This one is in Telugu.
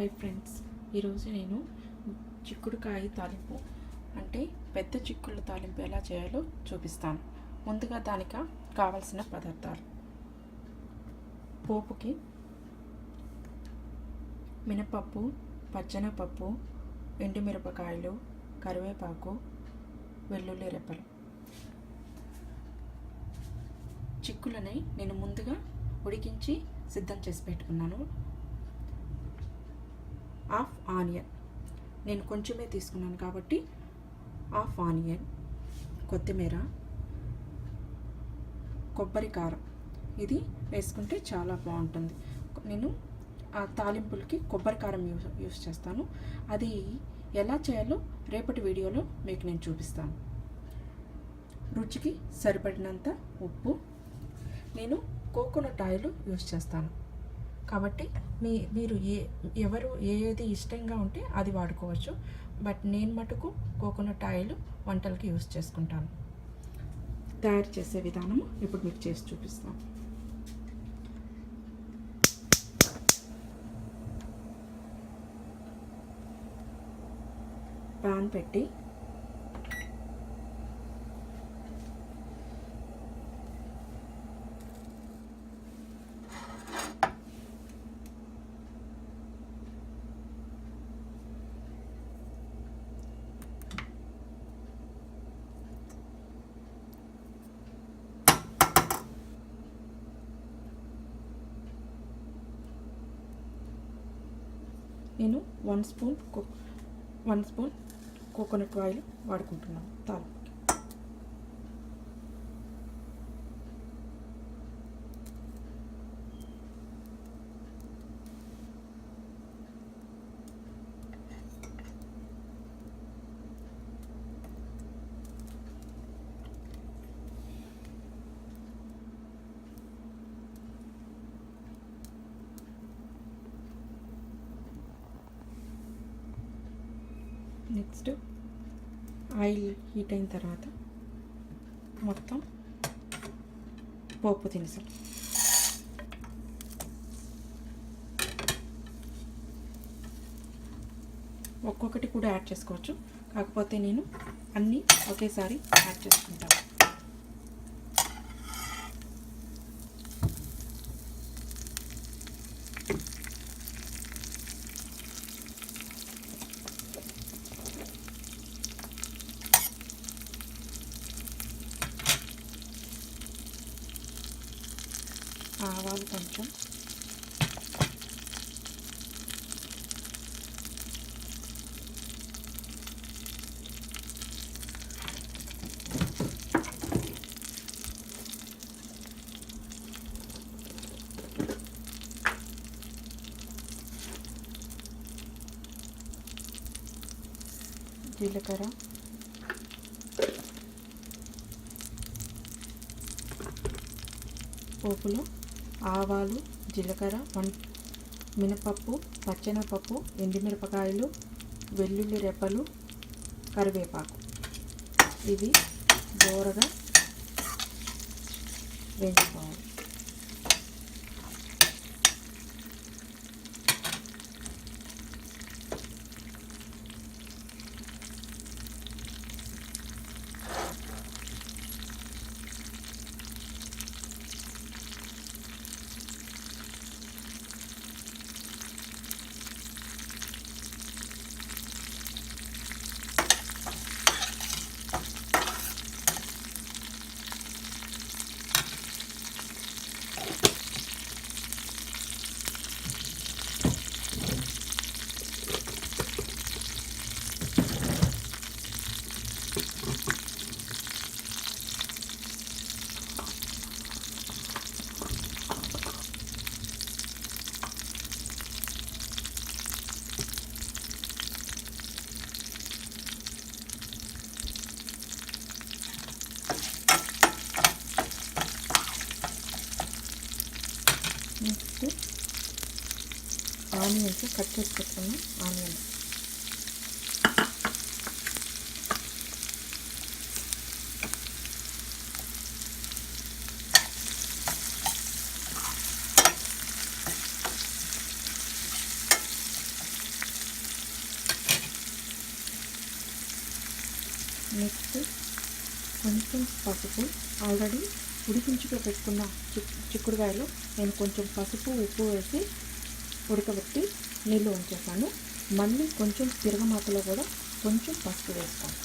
హాయ్ ఫ్రెండ్స్, ఈరోజు నేను చిక్కుడుకాయ తాలింపు అంటే పెద్ద చిక్కుళ్ళ తాలింపు ఎలా చేయాలో చూపిస్తాను. ముందుగా దానికి కావాల్సిన పదార్థాలు: పోపుకి మినపప్పు, పచ్చెనపప్పు, ఎండుమిరపకాయలు, కరివేపాకు, వెల్లుల్లి రెప్పలు. చిక్కులని నేను ముందుగా ఉడికించి సిద్ధం చేసి పెట్టుకున్నాను. హాఫ్ ఆనియన్, నేను కొంచెమే తీసుకున్నాను కాబట్టి హాఫ్ ఆనియన్, కొత్తిమీర, కొబ్బరి కారం ఇది వేసుకుంటే చాలా బాగుంటుంది. నేను ఆ తాలింపులకి కొబ్బరి కారం యూస్ చేస్తాను. అది ఎలా చేయాలో రేపటి వీడియోలో మీకు నేను చూపిస్తాను. రుచికి సరిపడినంత ఉప్పు. నేను కోకోనట్ ఆయిల్ యూస్ చేస్తాను కాబట్టి మీరు ఎవరు ఏది ఇష్టంగా ఉంటే అది వాడుకోవచ్చు. బట్ నేను మటుకు కోకోనట్ ఆయిల్ వంటలకి యూస్ చేసుకుంటాను. తయారు చేసే విధానము ఇప్పుడు మీకు చేసి చూపిస్తాను. పాన్ పెట్టి నేను 1 స్పూన్ కోకోనట్ ఆయిల్ వాడుకుంటున్నాను తాలింపుకి. నెక్స్ట్ ఆయిల్ హీట్ అయిన తర్వాత మొత్తం పోపు దినుసులు, ఒక్కొక్కటి కూడా యాడ్ చేసుకోవచ్చు, కాకపోతే నేను అన్నీ ఒకేసారి యాడ్ చేసుకుంటాను. ఆవాలు కొంచెం, జీలకర్ర, పోపులో ఆవాలు, జీలకర్ర, మినపప్పు, పచ్చెనపప్పు, ఎండుమిరపకాయలు, వెల్లుల్లి రెప్పలు, కరివేపాకు ఇవి దోరగా వేయించుకోవాలి. నెక్స్ట్ ఆనియన్స్ కట్ చేసి పెట్టుకున్నాం. ఆనియన్స్ నెక్స్ట్ కొంచెం పసుపు. ఆల్రెడీ ఉడికించుకు పెట్టుకున్న చిక్కుడుకాయలో నేను కొంచెం పసుపు ఉప్పు వేసి ఉడకబెట్టి నీళ్ళు ఉంచేసాను. మళ్ళీ కొంచెం తిరగమాతలో కూడా కొంచెం పసుపు వేస్తాను.